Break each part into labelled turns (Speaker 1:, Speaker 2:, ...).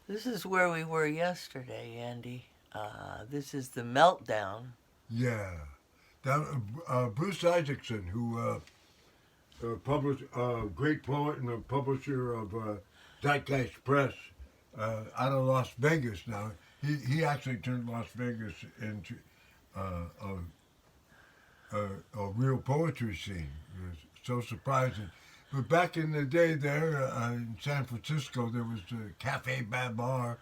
Speaker 1: This is where we were yesterday, Andy. This is the Meltdown.
Speaker 2: Yeah. That, Bruce Isaacson, who published, great poet and a publisher of Zeitgeist Press out of Las Vegas now. He actually turned Las Vegas into a real poetry scene. It was so surprising. But back in the day there in San Francisco, there was the Cafe Babar,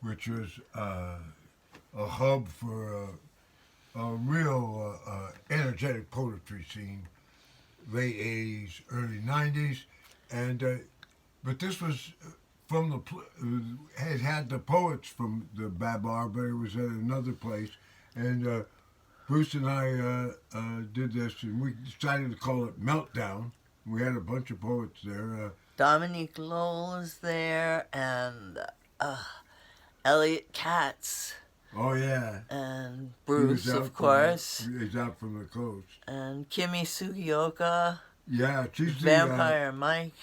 Speaker 2: which was a hub for a real energetic poetry scene, late 80s, early 90s. And but this was from it had the poets from the Babar, but it was at another place. And Bruce and I did this, and we decided to call it Meltdown. We had a bunch of poets there.
Speaker 1: Dominique Lowell is there, and uh, Elliot Katz,
Speaker 2: Oh yeah,
Speaker 1: and
Speaker 2: he was
Speaker 1: Bruce, of
Speaker 2: out from
Speaker 1: course,
Speaker 2: he's out from the coast.
Speaker 1: and Kimi Sugioka,
Speaker 2: Yeah, she's the
Speaker 1: Vampire Mike.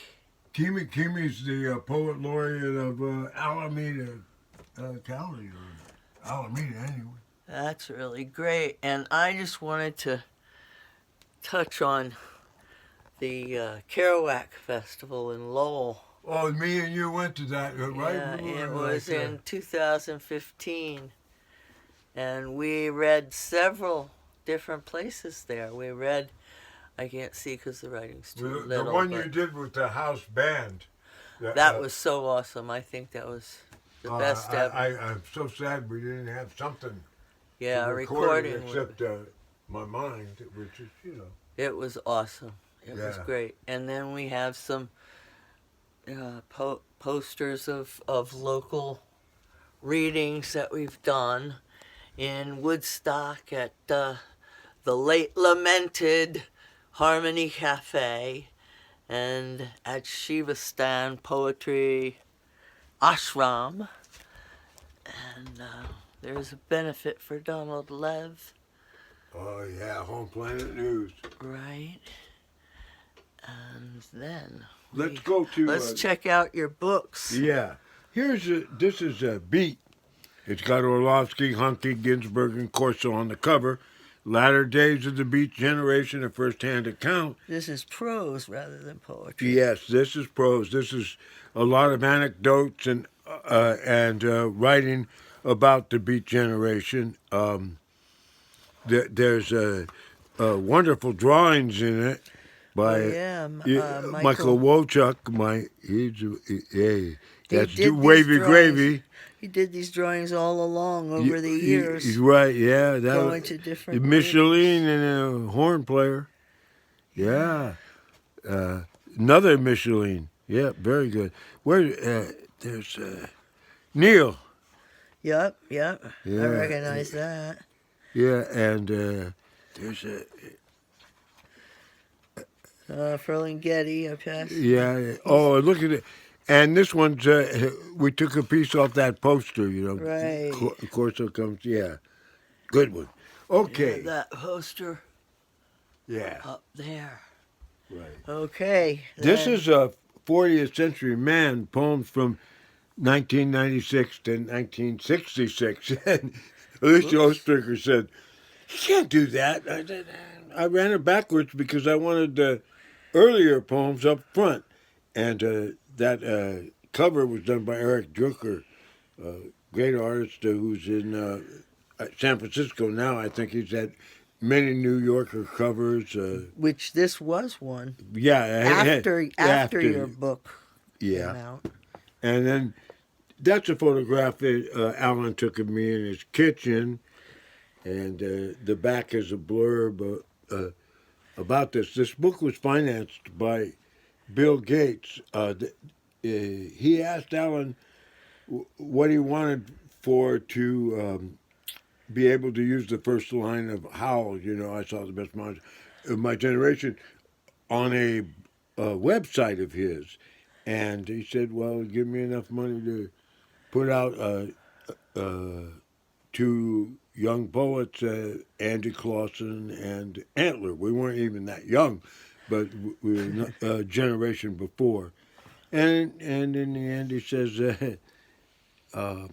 Speaker 2: Kimi's the poet laureate of Alameda County, or Alameda anyway.
Speaker 1: That's really great. And I just wanted to touch on the Kerouac Festival in Lowell.
Speaker 2: Oh, me and you went to that, right?
Speaker 1: Yeah,
Speaker 2: We
Speaker 1: it
Speaker 2: were
Speaker 1: was
Speaker 2: like,
Speaker 1: in 2015. And we read several different places there. We read, I can't see because the writing's too
Speaker 2: the
Speaker 1: little.
Speaker 2: one you
Speaker 1: but
Speaker 2: did with the house band.
Speaker 1: that was so awesome. I think that was the best ever.
Speaker 2: I'm so sad we didn't have something
Speaker 1: Yeah,
Speaker 2: to
Speaker 1: a
Speaker 2: record
Speaker 1: recording.
Speaker 2: except my mind, which is, you know.
Speaker 1: It was awesome. It was
Speaker 2: Yeah.
Speaker 1: great. And then we have some posters of local readings that we've done in Woodstock at the late lamented Harmony Cafe and at Shivastan Poetry Ashram. And there's a benefit for Donald Lev,
Speaker 2: Oh, yeah, Home Planet News.
Speaker 1: right? And then
Speaker 2: Let's go to...
Speaker 1: let's check out your books.
Speaker 2: Yeah. This is a Beat. It's got Orlovsky, Huncke, Ginsberg, and Corso on the cover. Latter Days of the Beat Generation, a first-hand account.
Speaker 1: This is prose rather than poetry.
Speaker 2: Yes, this is prose. This is a lot of anecdotes and writing about the Beat Generation. There's wonderful drawings in it by Michael Wolchuk. That's
Speaker 1: did
Speaker 2: Wavy
Speaker 1: these
Speaker 2: Gravy.
Speaker 1: He did these drawings all along over the years.
Speaker 2: He's right, yeah.
Speaker 1: Going to different
Speaker 2: Michelin and a horn player. Yeah. Another Michelin. Yeah, very good. There's Neil.
Speaker 1: Yep.
Speaker 2: Yeah.
Speaker 1: I recognize that.
Speaker 2: Yeah, and there's
Speaker 1: Ferlinghetti, I passed.
Speaker 2: yeah. Oh, look at it. And this one's, we took a piece off that poster, you know.
Speaker 1: Right.
Speaker 2: Corso comes, yeah. Good one. Okay.
Speaker 1: Yeah, that poster
Speaker 2: Yeah.
Speaker 1: up there.
Speaker 2: Right.
Speaker 1: Okay.
Speaker 2: This
Speaker 1: then.
Speaker 2: is a 20th Century Man, poems from 1996 to 1966. And Alicia Ostricker said, "You can't do that." I ran it backwards because I wanted the earlier poems up front. And that cover was done by Eric Drucker, great artist who's in San Francisco now. I think he's had many New Yorker covers.
Speaker 1: Which this was one.
Speaker 2: Yeah,
Speaker 1: After your book came out.
Speaker 2: And then that's a photograph that Alan took of me in his kitchen, and the back is a blurb about this. This book was financed by Bill Gates. He asked Alan what he wanted to be able to use the first line of Howl, you know, I saw the best minds of my generation, on a website of his. And he said, well, give me enough money to put out two young poets, Andy Clausen and Antler. We weren't even that young, but we were a generation before. And in the end, he says,
Speaker 3: I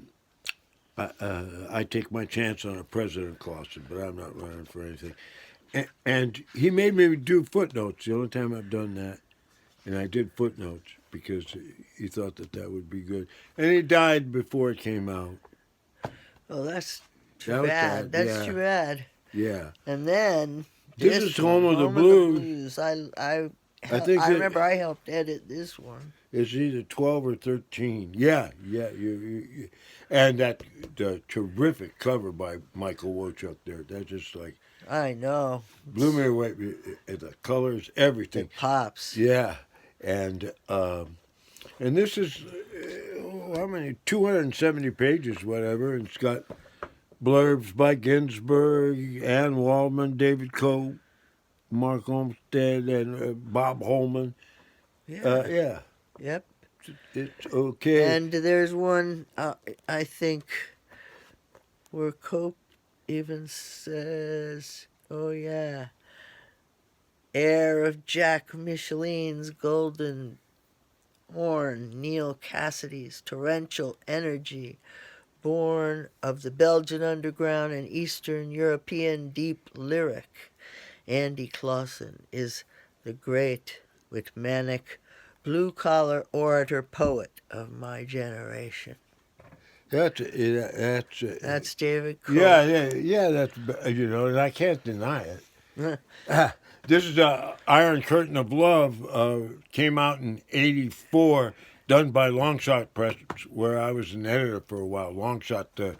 Speaker 3: take my chance on a President Clausen, but I'm not running for anything. And he made me do footnotes. The only time I've done that, and I did footnotes because he thought that would be good. And he died before it came out.
Speaker 1: Oh, that's too
Speaker 3: That was
Speaker 1: bad.
Speaker 3: bad,
Speaker 1: That's
Speaker 3: yeah.
Speaker 1: too bad.
Speaker 3: Yeah.
Speaker 1: And then
Speaker 3: This is Home of the Blues.
Speaker 1: I
Speaker 3: think that-
Speaker 1: remember I helped edit this one.
Speaker 3: It's either 12 or 13. Yeah. And the terrific cover by Michael Wochuk there. That's just like
Speaker 1: I know.
Speaker 3: blew me away. The colors, everything.
Speaker 1: It pops.
Speaker 3: Yeah, and this is how many? 270 pages, whatever. And it's got blurbs by Ginsberg, Ann Waldman, David Coe, Mark Olmsted, and Bob Holman. Yeah,
Speaker 1: Yep.
Speaker 3: it's okay.
Speaker 1: And there's one, I think, where Cope even says, oh yeah, heir of Jack Michelin's golden horn, Neil Cassidy's torrential energy, born of the Belgian underground and Eastern European deep lyric. Andy Clausen is the great, with manic, blue-collar orator poet of my generation.
Speaker 3: That's
Speaker 1: David Cope.
Speaker 3: yeah. That's and I can't deny it. This is Iron Curtain of Love. Came out in '84, done by Longshot Press, where I was an editor for a while. Longshot,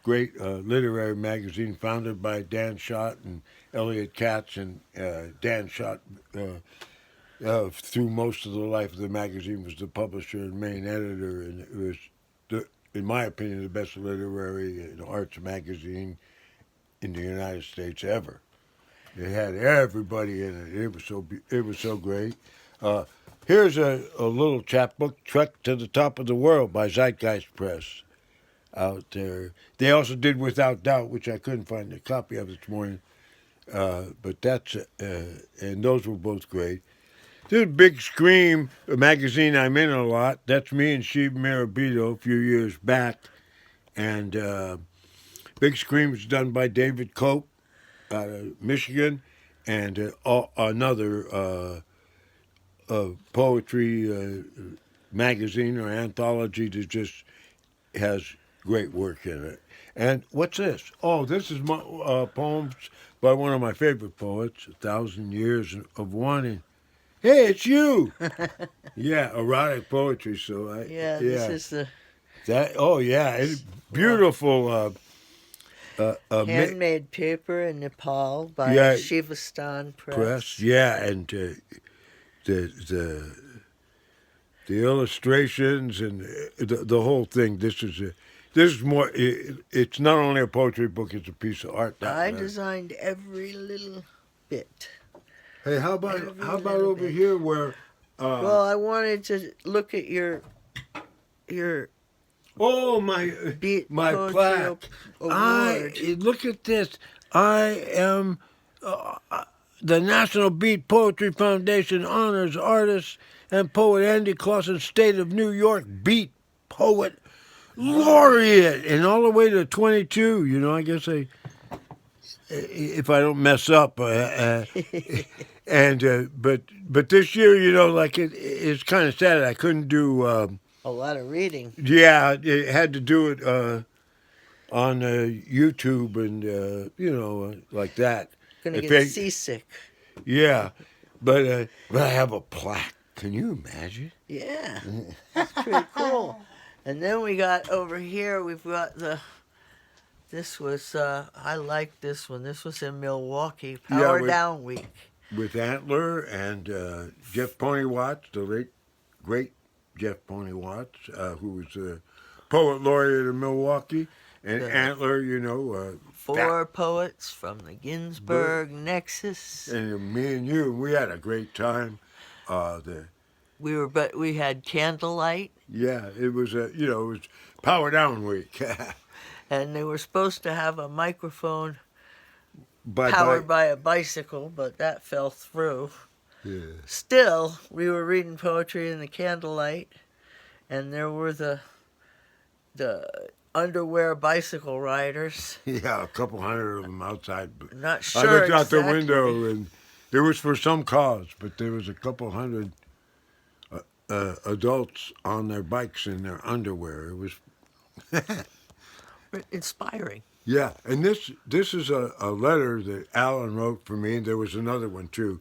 Speaker 3: great literary magazine founded by Dan Schott and Elliot Katz, and Dan Schott. Through most of the life of the magazine was the publisher and main editor, and it was, in my opinion, the best literary and arts magazine in the United States ever. It had everybody in it. It was so great. Here's a little chapbook, Trek to the Top of the World by Zeitgeist Press out there. They also did Without Doubt, which I couldn't find a copy of this morning. But that's, and those were both great. This Big Scream, a magazine I'm in a lot. That's me and Steve Mirabito a few years back. And Big Scream was done by David Cope out of Michigan, and another poetry magazine or anthology that just has great work in it. And what's this? Oh, this is my, poems by one of my favorite poets, 1,000 Years of Wanting. Hey, it's you! Yeah, erotic poetry. So
Speaker 1: this is the
Speaker 3: that. Oh yeah, it's beautiful.
Speaker 1: handmade paper in Nepal by Shivastan Press.
Speaker 3: Yeah, and the illustrations and the whole thing. This is more. It's not only a poetry book; it's a piece of art.
Speaker 1: I designed every little bit.
Speaker 3: Hey, how about over here where?
Speaker 1: Well, I wanted to look at your
Speaker 3: my plaque. Look at this. I am the National Beat Poetry Foundation honors artist and poet Andy Clausen, State of New York Beat Poet Laureate, and all the way to 22. I guess if I don't mess up, and but this year, like it's kind of sad. I couldn't do
Speaker 1: a lot of reading.
Speaker 3: Yeah, I had to do it on YouTube and like that.
Speaker 1: Gonna get seasick.
Speaker 3: Yeah, but I have a plaque. Can you imagine?
Speaker 1: Yeah, that's pretty cool. And then we got over here. We've got This was I like this one. This was in Milwaukee, Power Down Week.
Speaker 3: With Antler and Jeff Pony Watts, the late great Jeff Pony Watts, who was a poet laureate of Milwaukee, and Antler,
Speaker 1: four poets from the Ginsberg Nexus.
Speaker 3: And me and you, we had a great time.
Speaker 1: We had candlelight.
Speaker 3: Yeah, it was it was Power Down Week.
Speaker 1: And they were supposed to have a microphone powered by a bicycle, but that fell through.
Speaker 3: Yeah.
Speaker 1: Still, we were reading poetry in the candlelight, and there were the the underwear bicycle riders.
Speaker 3: Yeah, a couple hundred of them outside. But
Speaker 1: Not
Speaker 3: I
Speaker 1: sure
Speaker 3: looked out the
Speaker 1: exactly.
Speaker 3: window, and it was for some cause, but there was a couple hundred adults on their bikes in their underwear. It was
Speaker 1: Inspiring.
Speaker 3: yeah, and this is a letter that Alan wrote for me, and there was another one too,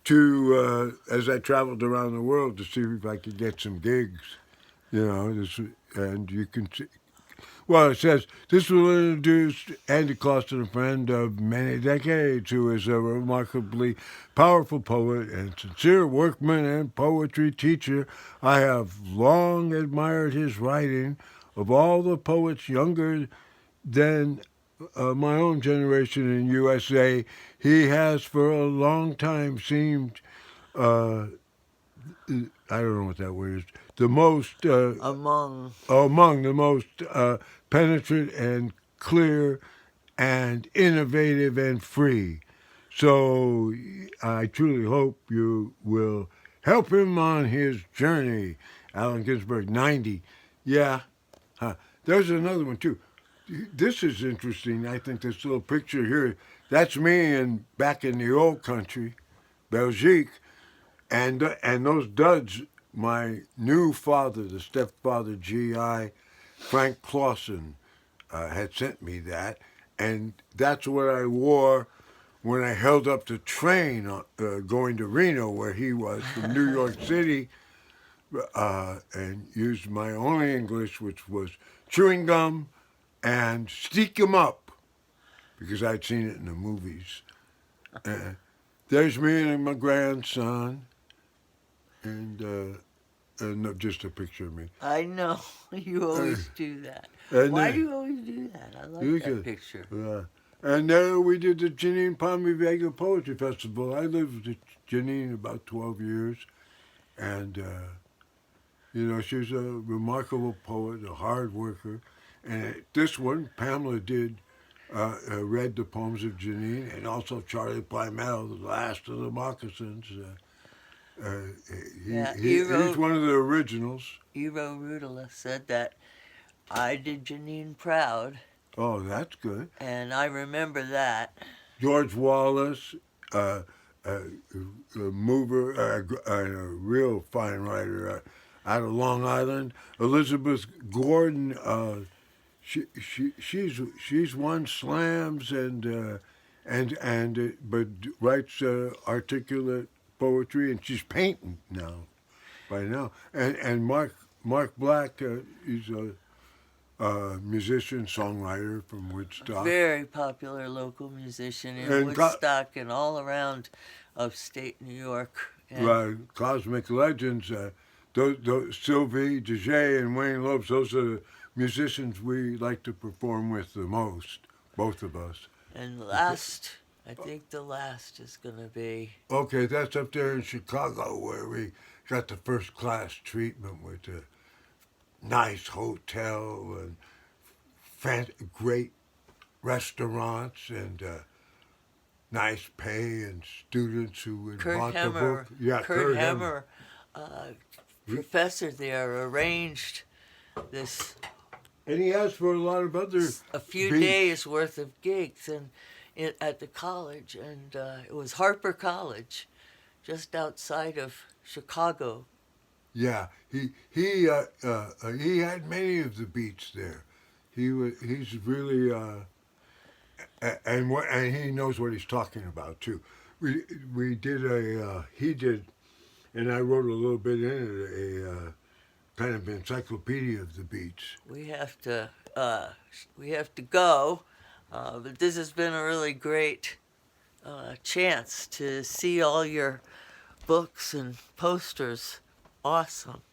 Speaker 3: to as I traveled around the world to see if I could get some gigs, you know. And you can see. Well, it says this will introduce Andy Clausen, a friend of many decades, who is a remarkably powerful poet and sincere workman and poetry teacher. I have long admired his writing. Of all the poets younger than my own generation in USA, he has for a long time seemed, I don't know what that word is, the most, among the most penetrant and clear and innovative and free. So I truly hope you will help him on his journey. Allen Ginsberg, 90. Yeah. There's another one, too. This is interesting. I think this little picture here, that's me back in the old country, Belgique, and those duds, my new father, the stepfather GI, Frank Clausen, had sent me that, and that's what I wore when I held up the train going to Reno, where he was from New York City, and used my only English, which was chewing gum and stick 'em up, because I'd seen it in the movies. There's me and my grandson, and just a picture of me.
Speaker 1: I know. You always do that.
Speaker 3: And,
Speaker 1: Why do you always do that? I like that picture.
Speaker 3: And we did the Janine Palmy Vega Poetry Festival. I lived with Janine about 12 years, and she's a remarkable poet, a hard worker. And this one, Pamela did read the poems of Janine, and also Charlie Plymell, The Last of the Moccasins. He's one of the originals.
Speaker 1: Eero Rudala said that I did Janine proud.
Speaker 3: Oh, that's good.
Speaker 1: And I remember that.
Speaker 3: George Wallace, a mover, a real fine writer out of Long Island. Elizabeth Gordon, she's won slams but writes articulate poetry, and she's painting now, by now. And Mark Black, he's a musician, songwriter from Woodstock.
Speaker 1: Very popular local musician in Woodstock and all around upstate New York.
Speaker 3: Cosmic legends, those Sylvie, DJ, and Wayne Lopes, those are the musicians we like to perform with the most, both of us.
Speaker 1: And last, I think the last is going to be...
Speaker 3: Okay, that's up there in Chicago, where we got the first class treatment with the nice hotel and great restaurants and nice pay and students who would want the book.
Speaker 1: Yeah, Kurt Hemmer, professor there, arranged this.
Speaker 3: And he asked for a lot of other
Speaker 1: a few days worth of gigs at the college, and it was Harper College, just outside of Chicago.
Speaker 3: Yeah, he had many of the beats there. He's really and he knows what he's talking about too. We did he did, and I wrote a little bit in it, a kind of encyclopedia of the beats.
Speaker 1: We have to go, but this has been a really great chance to see all your books and posters. Awesome.